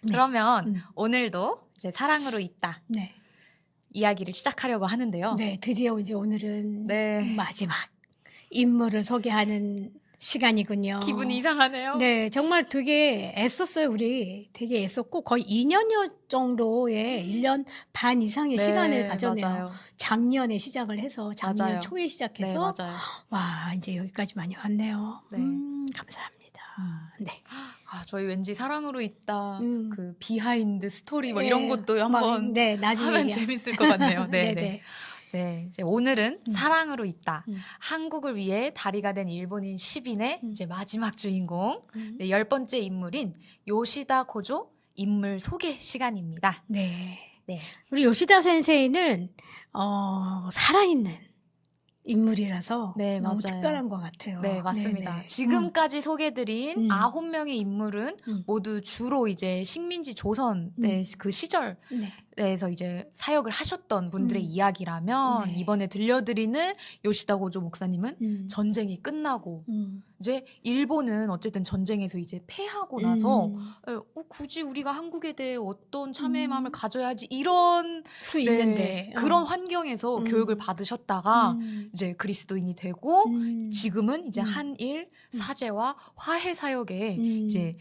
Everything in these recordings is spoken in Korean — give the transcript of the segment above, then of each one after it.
네. 그러면 오늘도 이제 사랑으로 있다 네. 이야기를 시작하려고 하는데요. 네, 드디어 이제 오늘은 네. 마지막 인물을 소개하는 시간이군요. 기분이 이상하네요. 네, 정말 되게 애썼어요, 우리. 되게 애썼고, 거의 2년여 정도의 1년 반 이상의 시간을 가졌네요. 맞아요. 작년에 시작을 해서, 작년 맞아요. 초에 네, 시작해서, 맞아요. 와, 이제 여기까지 많이 왔네요. 네. 감사합니다. 네. 아, 저희 왠지 사랑으로 있다 그 비하인드 스토리 뭐 네, 이런 것도 한번 네, 나중에 하면 얘기하- 재밌을 것 같네요. 네, 네, 네. 네. 네, 이제 오늘은 사랑으로 있다. 음. 한국을 위해 다리가 된 일본인 시빈의 이제 마지막 주인공, 음. 네, 10번째 인물인 요시다 코조 인물 소개 시간입니다. 네. 네. 우리 요시다 센세이는 살아있는 인물이라서 네, 너무 맞아요. 특별한 것 같아요. 네, 맞습니다. 네네. 지금까지 소개드린 9명의 인물은 모두 주로 이제 식민지 조선 그 시절 네. 에서 이제 사역을 하셨던 분들의 이야기라면 네. 이번에 들려드리는 요시다 고조 목사님은 전쟁이 끝나고 이제 일본은 어쨌든 전쟁에서 이제 패하고 나서 굳이 우리가 한국에 대해 어떤 참회의 마음을 가져야지 이런 수 네, 있는데 그런 환경에서 교육을 받으셨다가 이제 그리스도인이 되고 지금은 이제 한일 사제와 화해 사역에 이제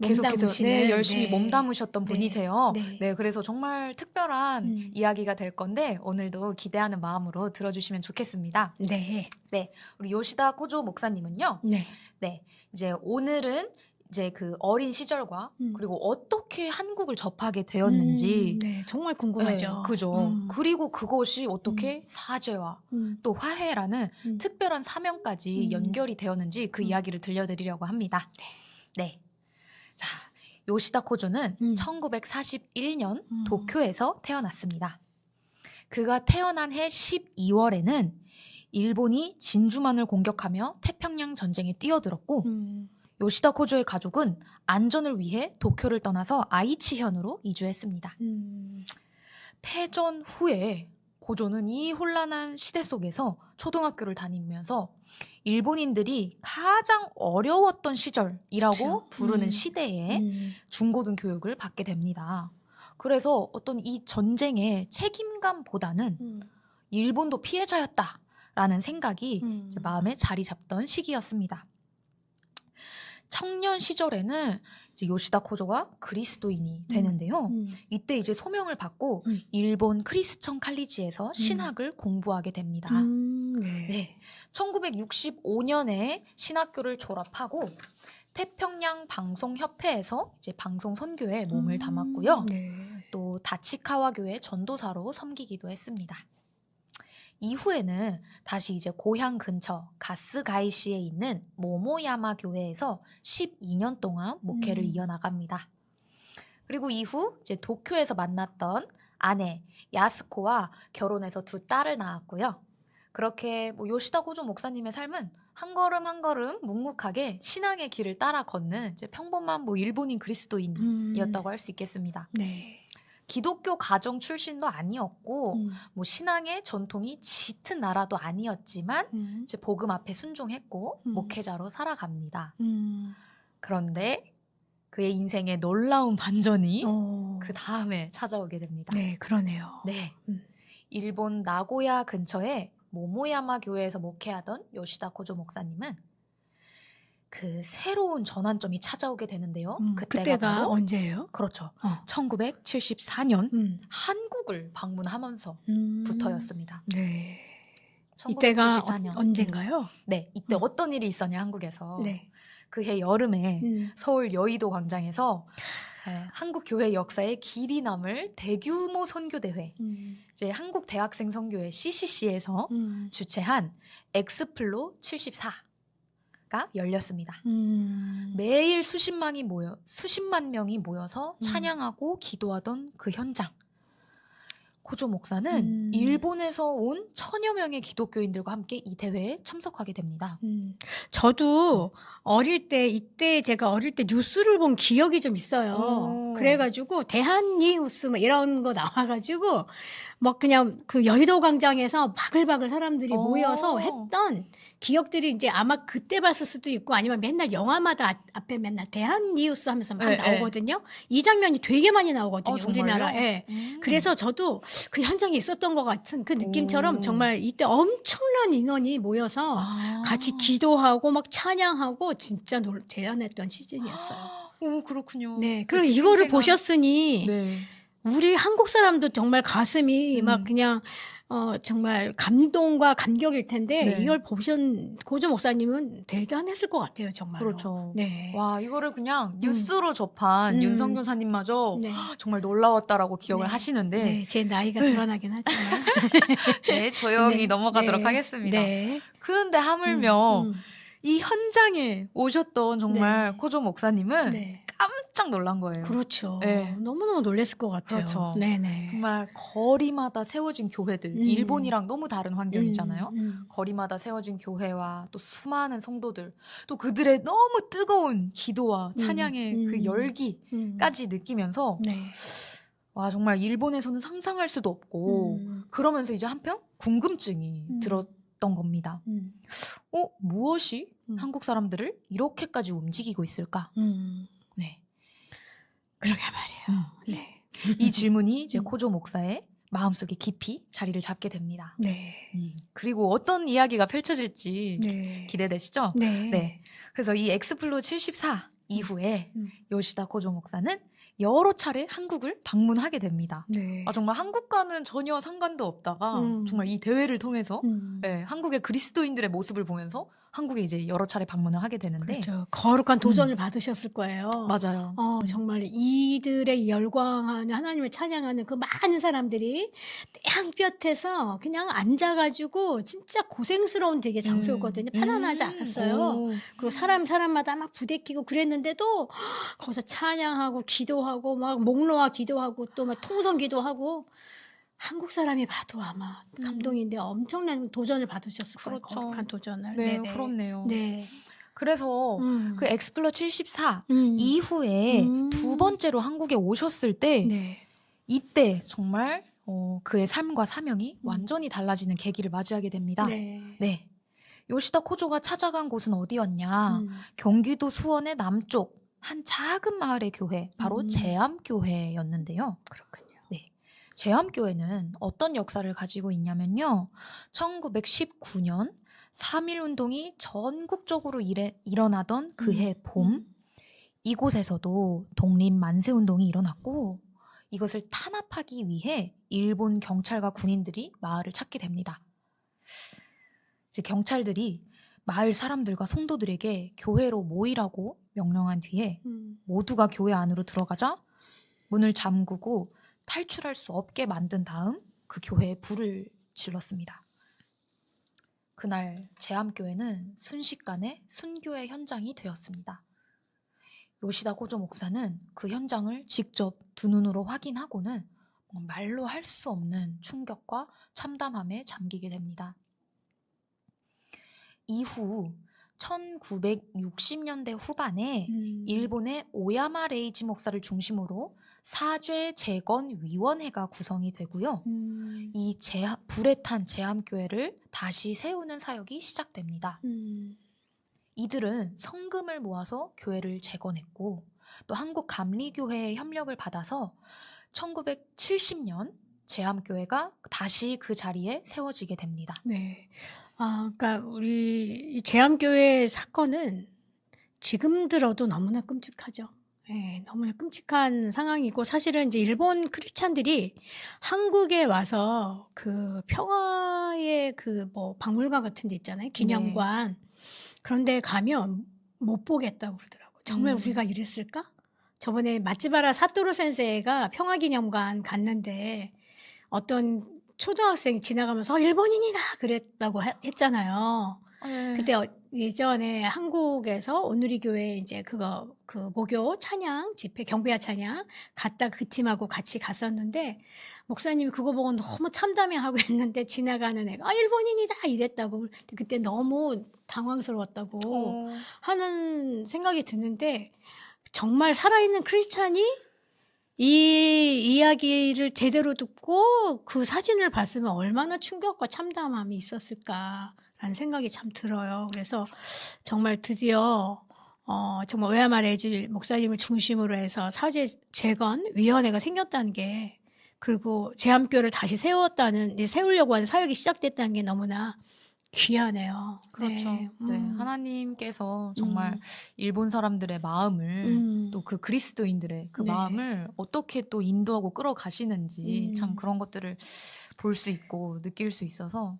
계속해서 네, 열심히 몸담으셨던 분이세요. 네. 네, 그래서 정말 특별한 이야기가 될 건데 오늘도 기대하는 마음으로 들어주시면 좋겠습니다. 네. 네, 우리 요시다 코조 목사님은요. 네. 네, 이제 오늘은 이제 그 어린 시절과 그리고 어떻게 한국을 접하게 되었는지 네, 정말 궁금하죠. 네, 그죠. 그리고 그것이 어떻게 사죄와 또 화해라는 특별한 사명까지 연결이 되었는지 그 이야기를 들려드리려고 합니다. 네. 자, 요시다 코조는 1941년 도쿄에서 태어났습니다. 그가 태어난 해 12월에는 일본이 진주만을 공격하며 태평양 전쟁에 뛰어들었고 요시다 코조의 가족은 안전을 위해 도쿄를 떠나서 아이치현으로 이주했습니다. 패전 후에 고조는 이 혼란한 시대 속에서 초등학교를 다니면서 일본인들이 가장 어려웠던 시절이라고 그쵸. 부르는 시대에 중고등 교육을 받게 됩니다. 그래서 어떤 이 전쟁의 책임감보다는 일본도 피해자였다라는 생각이 마음에 자리 잡던 시기였습니다. 청년 시절에는 이제 요시다 코조가 그리스도인이 되는데요. 이때 이제 소명을 받고 일본 크리스천 칼리지에서 신학을 공부하게 됩니다. 네. 1965년에 신학교를 졸업하고 태평양 방송협회에서 이제 방송 선교에 몸을 담았고요. 네. 또 다치카와 교회 전도사로 섬기기도 했습니다. 이후에는 다시 이제 고향 근처 가스가이시에 있는 모모야마 교회에서 12년 동안 목회를 이어나갑니다. 그리고 이후 이제 도쿄에서 만났던 아내 야스코와 결혼해서 2딸을 낳았고요. 그렇게 뭐 요시다 고조 목사님의 삶은 한 걸음 한 걸음 묵묵하게 신앙의 길을 따라 걷는 이제 평범한 뭐 일본인 그리스도인이었다고 할 수 있겠습니다. 네. 기독교 가정 출신도 아니었고 뭐 신앙의 전통이 짙은 나라도 아니었지만 이제 복음 앞에 순종했고 목회자로 살아갑니다. 그런데 그의 인생에 놀라운 반전이 그 다음에 찾아오게 됩니다. 네, 그러네요. 네, 일본 나고야 근처에 모모야마 교회에서 목회하던 요시다 코조 목사님은 그 새로운 전환점이 찾아오게 되는데요. 그때가 바로 언제예요? 그렇죠. 1974년 한국을 방문하면서부터였습니다. 네. 1974년. 이때가 언젠가요? 네, 이때 어떤 일이 있었냐 한국에서. 네. 그해 여름에 서울 여의도 광장에서 한국 교회 역사에 길이 남을 대규모 선교 대회, 이제 한국 대학생 선교회 CCC에서 주최한 엑스플로 74가 열렸습니다. 매일 수십만 명이 모여서 찬양하고 기도하던 그 현장. 코조 목사는 일본에서 온 1000여 명의 기독교인들과 함께 이 대회에 참석하게 됩니다. 저도 이때 제가 어릴 때 뉴스를 본 기억이 좀 있어요. 그래가지고 대한뉴스 뭐 이런 거 나와가지고 막 그냥 그 여의도 광장에서 바글바글 사람들이 모여서 했던 기억들이 이제 아마 그때 봤을 수도 있고 아니면 맨날 영화마다 앞에 맨날 대한뉴스 하면서 막 나오거든요. 이 장면이 되게 많이 나오거든요. 우리나라에. 그래서 저도 그 현장에 있었던 것 같은 그 느낌처럼 정말 이때 엄청난 인원이 모여서 같이 기도하고 막 찬양하고 진짜 대단했던 시즌이었어요. 오, 그렇군요. 네. 그리고 이거를 보셨으니 네. 우리 한국 사람도 정말 가슴이 막 그냥 정말 감동과 감격일 텐데 네. 이걸 보신 고조 목사님은 대단했을 것 같아요, 정말로. 그렇죠. 네. 와, 이거를 그냥 뉴스로 접한 윤성 교사님마저 정말 놀라웠다라고 기억을 하시는데 네, 제 나이가 드러나긴 하지만 네, 조용히 넘어가도록 하겠습니다. 그런데 하물며 이 현장에 오셨던 정말 코조 목사님은 깜짝 놀란 거예요. 그렇죠. 네. 너무너무 놀랐을 것 같아요. 그렇죠. 네네. 정말 거리마다 세워진 교회들, 일본이랑 너무 다른 환경이잖아요. 거리마다 세워진 교회와 또 수많은 성도들, 또 그들의 너무 뜨거운 기도와 찬양의 그 열기까지 느끼면서 와, 정말 일본에서는 상상할 수도 없고 그러면서 이제 한편 궁금증이 들었던 겁니다. 무엇이 한국 사람들을 이렇게까지 움직이고 있을까? 네. 그러게 말이에요. 네. 이 질문이 이제 코조 목사의 마음속에 깊이 자리를 잡게 됩니다. 네. 그리고 어떤 이야기가 펼쳐질지 기대되시죠? 네. 그래서 이 엑스플로 74 이후에 요시다 코조 목사는 여러 차례 한국을 방문하게 됩니다. 네. 정말 한국과는 전혀 상관도 없다가 정말 이 대회를 통해서 한국의 그리스도인들의 모습을 보면서 한국에 이제 여러 차례 방문을 하게 되는데 그렇죠. 거룩한 도전을 받으셨을 거예요. 맞아요. 정말 이들의 열광하는 하나님을 찬양하는 그 많은 사람들이 땅볕에서 그냥 앉아가지고 진짜 고생스러운 되게 장소였거든요. 편안하지 않았어요. 그리고 사람마다 막 부대끼고 그랬는데도 거기서 찬양하고 기도하고 막 목놓아 기도하고 또 막 통성 기도하고 한국 사람이 봐도 아마 감동인데 엄청난 도전을 받으셨을 거예요. 그렇죠. 거룩한 도전을. 네, 그렇네요. 네. 그래서 그 엑스플로 74 이후에 두 번째로 한국에 오셨을 때 이때 정말 그의 삶과 사명이 완전히 달라지는 계기를 맞이하게 됩니다. 네. 요시다 코조가 찾아간 곳은 어디였냐? 경기도 수원의 남쪽 한 작은 마을의 교회, 바로 제암교회였는데요. 그렇군요. 제암교회는 어떤 역사를 가지고 있냐면요. 1919년 3.1운동이 전국적으로 일어나던 그해 봄, 이곳에서도 독립 만세운동이 일어났고 이것을 탄압하기 위해 일본 경찰과 군인들이 마을을 찾게 됩니다. 이제 경찰들이 마을 사람들과 성도들에게 교회로 모이라고 명령한 뒤에 모두가 교회 안으로 들어가자 문을 잠그고 탈출할 수 없게 만든 다음 그 교회에 불을 질렀습니다. 그날 제암교회는 순식간에 순교의 현장이 되었습니다. 요시다 코조 목사는 그 현장을 직접 두 눈으로 확인하고는 말로 할 수 없는 충격과 참담함에 잠기게 됩니다. 이후 1960년대 후반에 일본의 오야마 레이지 목사를 중심으로 사죄 재건 위원회가 구성이 되고요. 이 불에 탄 제암교회를 다시 세우는 사역이 시작됩니다. 이들은 성금을 모아서 교회를 재건했고 또 한국 감리교회의 협력을 받아서 1970년 제암교회가 다시 그 자리에 세워지게 됩니다. 네. 그러니까 우리 이 제암교회 사건은 지금 들어도 너무나 끔찍하죠. 네, 너무나 끔찍한 상황이고 사실은 이제 일본 크리스찬들이 한국에 와서 그 평화의 그 뭐 박물관 같은 데 있잖아요. 기념관. 그런데 가면 못 보겠다고 그러더라고요. 정말 우리가 이랬을까? 저번에 마츠바라 사토루 센세이가 평화기념관 갔는데 어떤 초등학생이 지나가면서 일본인이다 그랬다고 했잖아요. 그때 예전에 한국에서 오누리 교회 이제 그 목요 찬양 집회 경배와 찬양 갔다 그 팀하고 같이 갔었는데 목사님이 그거 보고 너무 참담해하고 있는데 지나가는 애가 일본인이다 이랬다고 그때 너무 당황스러웠다고 하는 생각이 드는데 정말 살아있는 크리스찬이 이 이야기를 제대로 듣고 그 사진을 봤으면 얼마나 충격과 참담함이 있었을까라는 생각이 참 들어요. 그래서 정말 드디어 정말 오야마 레이지 목사님을 중심으로 해서 사제 재건 위원회가 생겼다는 게 그리고 제암교를 다시 세우려고 하는 사역이 시작됐다는 게 너무나 귀하네요. 그렇죠. 네. 네. 하나님께서 정말 일본 사람들의 마음을 또 그 그리스도인들의 그 네. 마음을 어떻게 또 인도하고 끌어가시는지 참 그런 것들을 볼 수 있고 느낄 수 있어서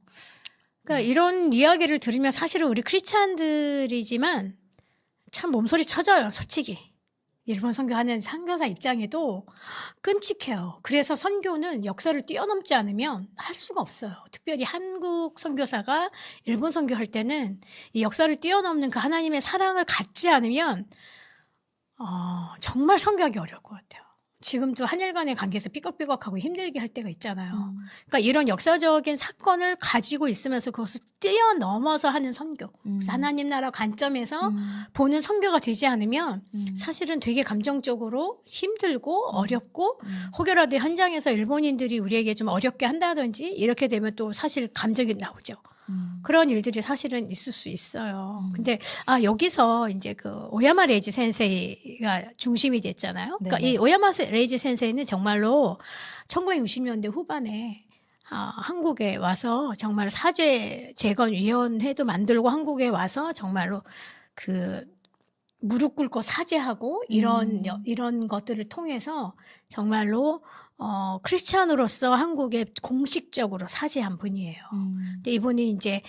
그러니까 이런 이야기를 들으면 사실은 우리 크리스찬들이지만 참 몸소리 쳐져요, 솔직히. 일본 선교하는 선교사 입장에도 끔찍해요. 그래서 선교는 역사를 뛰어넘지 않으면 할 수가 없어요. 특별히 한국 선교사가 일본 선교할 때는 이 역사를 뛰어넘는 그 하나님의 사랑을 갖지 않으면 정말 선교하기 어려울 것 같아요. 지금도 한일 간의 관계에서 삐걱삐걱하고 힘들게 할 때가 있잖아요. 그러니까 이런 역사적인 사건을 가지고 있으면서 그것을 뛰어넘어서 하는 선교. 그래서 하나님 나라 관점에서 보는 선교가 되지 않으면 사실은 되게 감정적으로 힘들고 어렵고 혹여라도 현장에서 일본인들이 우리에게 좀 어렵게 한다든지 이렇게 되면 또 사실 감정이 나오죠. 그런 일들이 사실은 있을 수 있어요. 근데 여기서 이제 그 오야마 레이지 센세이가 중심이 됐잖아요. 그러니까 이 오야마 레이지 센세이는 정말로 1960년대 후반에 한국에 와서 정말 사죄 재건 위원회도 만들고 한국에 와서 정말로 그 무릎 꿇고 사죄하고 이런 것들을 통해서 정말로 크리스찬으로서 한국에 공식적으로 사죄한 분이에요. 근데 이분이 이제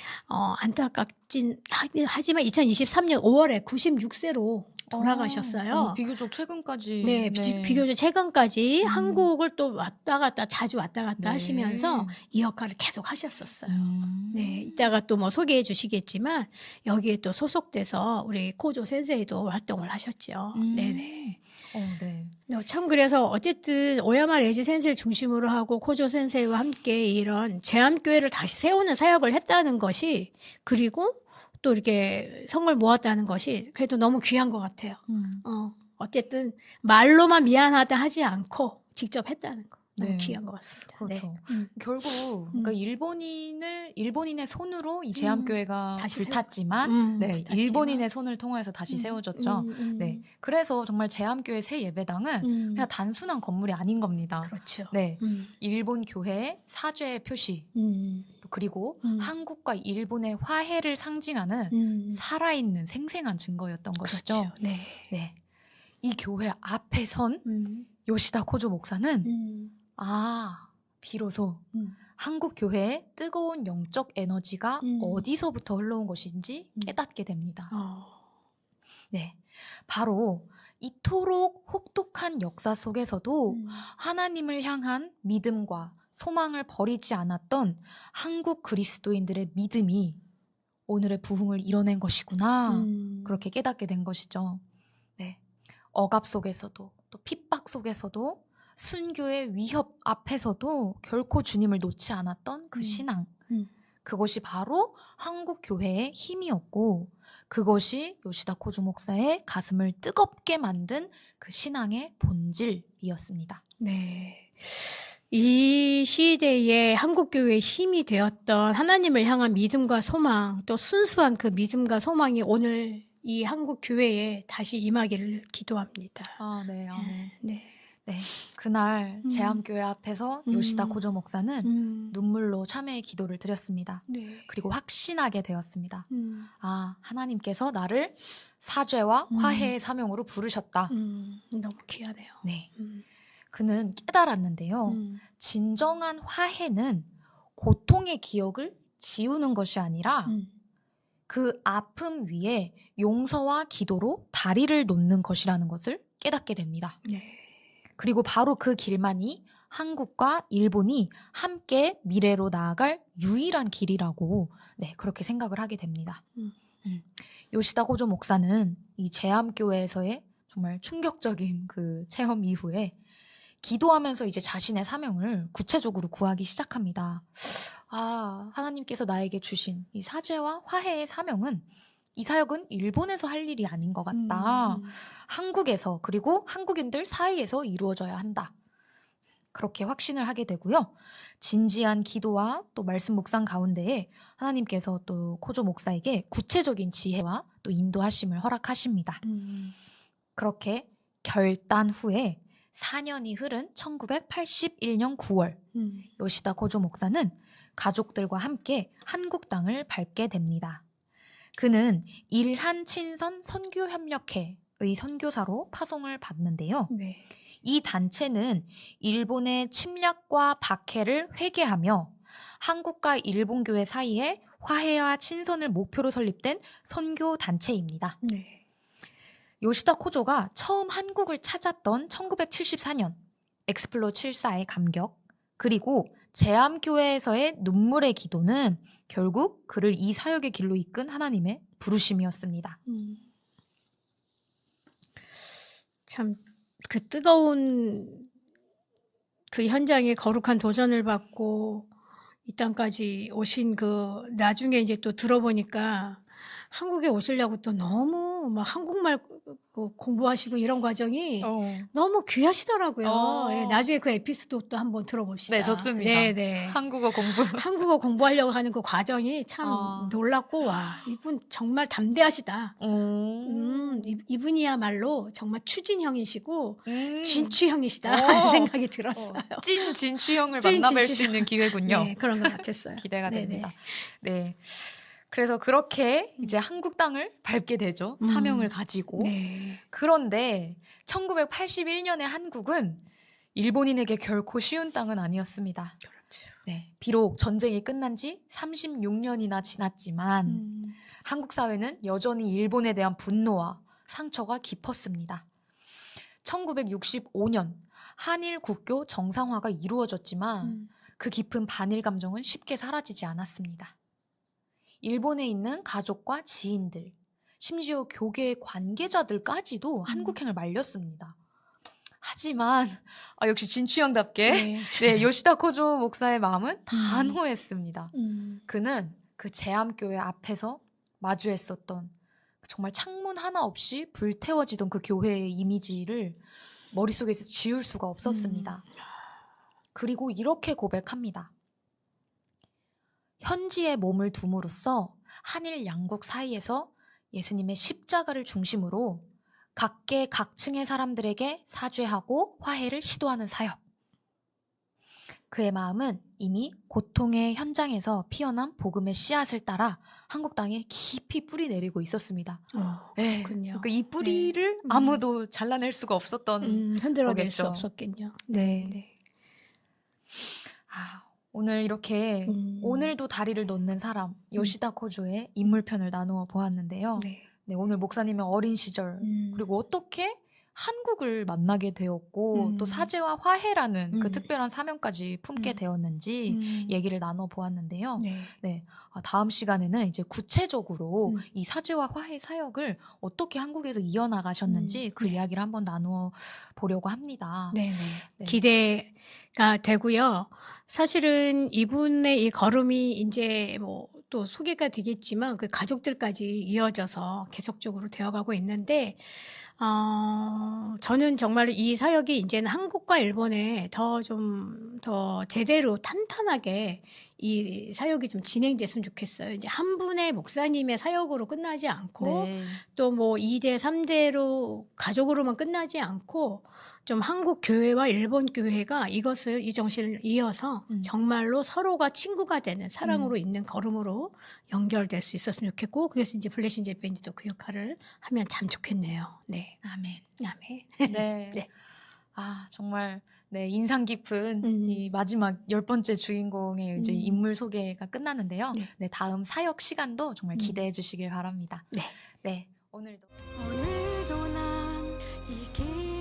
안타깝진 하지만 2023년 5월에 96세로 돌아가셨어요. 비교적 최근까지. 네, 비교적 최근까지 한국을 또 자주 왔다 갔다 하시면서 이 역할을 계속 하셨었어요. 네, 이따가 또 뭐 소개해 주시겠지만 여기에 또 소속돼서 우리 코조 센세이도 활동을 하셨죠. 네네. 네. 참 그래서 어쨌든 오야마 레이지 센세이를 중심으로 하고 코조 센세이와 함께 이런 제암교회를 다시 세우는 사역을 했다는 것이 그리고 또 이렇게 성을 모았다는 것이 그래도 너무 귀한 것 같아요. 어쨌든 말로만 미안하다 하지 않고 직접 했다는 거 너무 귀한 것 같습니다. 그렇죠. 네. 결국 그러니까 일본인의 손으로 이 제암교회가 불탔지만 일본인의 손을 통해서 다시 세워졌죠. 네. 그래서 정말 제암교회 새 예배당은 그냥 단순한 건물이 아닌 겁니다. 그렇죠. 네. 일본 교회의 사죄의 표시 그리고 한국과 일본의 화해를 상징하는 살아있는 생생한 증거였던 것이죠. 그렇죠. 네. 네. 이 교회 앞에 선 요시다 코조 목사는 비로소 한국 교회의 뜨거운 영적 에너지가 어디서부터 흘러온 것인지 깨닫게 됩니다. 네, 바로 이토록 혹독한 역사 속에서도 하나님을 향한 믿음과 소망을 버리지 않았던 한국 그리스도인들의 믿음이 오늘의 부흥을 이뤄낸 것이구나. 그렇게 깨닫게 된 것이죠. 네, 억압 속에서도 또 핍박 속에서도 순교의 위협 앞에서도 결코 주님을 놓지 않았던 그 신앙. 그것이 바로 한국 교회의 힘이었고 그것이 요시다 코조 목사의 가슴을 뜨겁게 만든 그 신앙의 본질이었습니다. 네. 이 시대에 한국교회의 힘이 되었던 하나님을 향한 믿음과 소망, 또 순수한 그 믿음과 소망이 오늘 이 한국교회에 다시 임하기를 기도합니다. 네. 네. 네. 그날 제암교회 앞에서 요시다 코조 목사는 눈물로 참회의 기도를 드렸습니다. 네. 그리고 확신하게 되었습니다. 하나님께서 나를 사죄와 화해의 사명으로 부르셨다. 너무 귀하네요. 네. 그는 깨달았는데요. 진정한 화해는 고통의 기억을 지우는 것이 아니라 그 아픔 위에 용서와 기도로 다리를 놓는 것이라는 것을 깨닫게 됩니다. 네. 그리고 바로 그 길만이 한국과 일본이 함께 미래로 나아갈 유일한 길이라고 그렇게 생각을 하게 됩니다. 요시다 고조 목사는 이 제암교회에서의 정말 충격적인 그 체험 이후에 기도하면서 이제 자신의 사명을 구체적으로 구하기 시작합니다. 하나님께서 나에게 주신 이 사죄와 화해의 사명은, 이 사역은 일본에서 할 일이 아닌 것 같다. 한국에서, 그리고 한국인들 사이에서 이루어져야 한다. 그렇게 확신을 하게 되고요. 진지한 기도와 또 말씀 묵상 가운데에 하나님께서 또 코조 목사에게 구체적인 지혜와 또 인도하심을 허락하십니다. 그렇게 결단 후에 4년이 흐른 1981년 9월 요시다 고조 목사는 가족들과 함께 한국 땅을 밟게 됩니다. 그는 일한 친선 선교협력회의 선교사로 파송을 받는데요. 네. 이 단체는 일본의 침략과 박해를 회개하며 한국과 일본 교회 사이에 화해와 친선을 목표로 설립된 선교 단체입니다. 네. 요시다 코조가 처음 한국을 찾았던 1974년 엑스플로 74의 감격, 그리고 제암교회에서의 눈물의 기도는 결국 그를 이 사역의 길로 이끈 하나님의 부르심이었습니다. 참 그 뜨거운 그 현장에 거룩한 도전을 받고 이 땅까지 오신 그 나중에 이제 또 들어보니까 한국에 오시려고 또 너무 막 한국말 공부하시고 이런 과정이 너무 귀하시더라고요. 예, 나중에 그 에피소드 또 한번 들어봅시다. 네, 좋습니다. 네. 한국어 공부. 한국어 공부하려고 하는 그 과정이 참 놀랍고, 와, 이분 정말 담대하시다. 이분이야말로 정말 추진형이시고 진취형이시다 하는 생각이 들었어요. 찐 진취형을 만나뵐 수 있는 기회군요. 네, 그런 것 같았어요. 기대가 됩니다. 네. 그래서 그렇게 이제 한국 땅을 밟게 되죠. 사명을 가지고. 네. 그런데 1981년의 한국은 일본인에게 결코 쉬운 땅은 아니었습니다. 그렇죠. 네. 비록 전쟁이 끝난 지 36년이나 지났지만 한국 사회는 여전히 일본에 대한 분노와 상처가 깊었습니다. 1965년 한일 국교 정상화가 이루어졌지만 그 깊은 반일 감정은 쉽게 사라지지 않았습니다. 일본에 있는 가족과 지인들, 심지어 교계의 관계자들까지도 한국행을 말렸습니다. 하지만 역시 진취형답게 네, 요시다 코조 목사의 마음은 단호했습니다. 그는 그 제암교회 앞에서 마주했었던 정말 창문 하나 없이 불태워지던 그 교회의 이미지를 머릿속에서 지울 수가 없었습니다. 그리고 이렇게 고백합니다. 현지에 몸을 둠으로써 한일 양국 사이에서 예수님의 십자가를 중심으로 각계 각층의 사람들에게 사죄하고 화해를 시도하는 사역. 그의 마음은 이미 고통의 현장에서 피어난 복음의 씨앗을 따라 한국 땅에 깊이 뿌리 내리고 있었습니다. 네. 그렇군요. 그러니까 이 뿌리를 아무도 잘라낼 수가 없었던 흔들어낼 수 거겠죠. 없었겠죠. 네. 오늘 이렇게 오늘도 다리를 놓는 사람 요시다 코조의 인물편을 나누어 보았는데요. 네, 오늘 목사님의 어린 시절 그리고 어떻게 한국을 만나게 되었고 또 사죄와 화해라는 그 특별한 사명까지 품게 되었는지 얘기를 나눠 보았는데요. 네, 다음 시간에는 이제 구체적으로 이 사죄와 화해 사역을 어떻게 한국에서 이어나가셨는지 그 이야기를 한번 나누어 보려고 합니다. 네. 기대가 되고요. 사실은 이분의 이 걸음이 이제 뭐 또 소개가 되겠지만 그 가족들까지 이어져서 계속적으로 되어가고 있는데, 저는 정말 이 사역이 이제는 한국과 일본에 더 제대로 탄탄하게 이 사역이 좀 진행됐으면 좋겠어요. 이제 한 분의 목사님의 사역으로 끝나지 않고 또 뭐 2대, 3대로 가족으로만 끝나지 않고 좀 한국 교회와 일본 교회가 이 정신을 이어서 정말로 서로가 친구가 되는 사랑으로 있는 걸음으로 연결될 수 있었으면 좋겠고, 그래서 이제 블레싱 재팬이도 그 역할을 하면 참 좋겠네요. 네. 아멘. 네. 네. 정말 인상 깊은 이 마지막 10번째 주인공의 이제 인물 소개가 끝났는데요. 네, 다음 사역 시간도 정말 기대해 주시길 바랍니다. 네. 오늘도 난 이 길